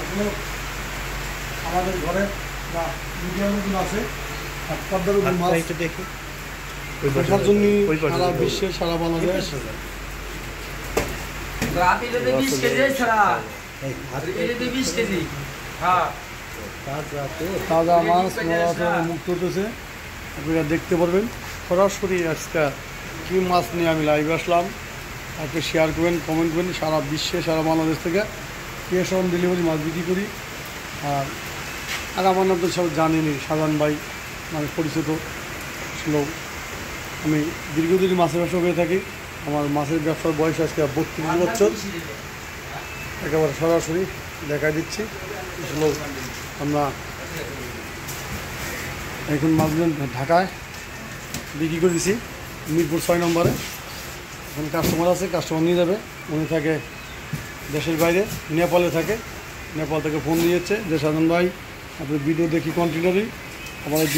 মাছগুলো আমাদের ঘরে বা মিডিয়াম মতন আছে, আর পদ্মার উপর মাছ দেখি দেখার জন্য সারা বিশ্বে সারা বাংলাদেশ তাজা মাছ মুক্ত হতেছে, আপনারা দেখতে পারবেন। সরাসরি আজকে কী মাছ নিয়ে আমি লাইভে আসলাম, আপনি শেয়ার করবেন, কমেন্ট করবেন। সারা বিশ্বে সারা বাংলাদেশ থেকে ক্যাশ অন ডেলিভারি মাছ বিক্রি করি। আর আমার নাম তো সব জানেনি, সাধারণ ভাই মানে পরিচিত ছিল। আমি দীর্ঘদিন মাছের ব্যবসা করে থাকি। আমার মাছের ব্যবসার বয়স আজকে 32 বছর। একেবারে সরাসরি দেখা দিচ্ছি। আসলে আমরা এখন মাছগুলো ঢাকায় বিক্রি করে দিচ্ছি, মিরপুর 6 নম্বরে। এখন কাস্টমার আছে, কাস্টমার নিয়ে যাবে। উনি থাকে দেশের বাইরে, নেপালে থাকে। নেপাল থেকে ফোন দিয়েছে যে সাধন ভাই আপনি ভিডিও দেখি কন্টিনিউলি আমাদের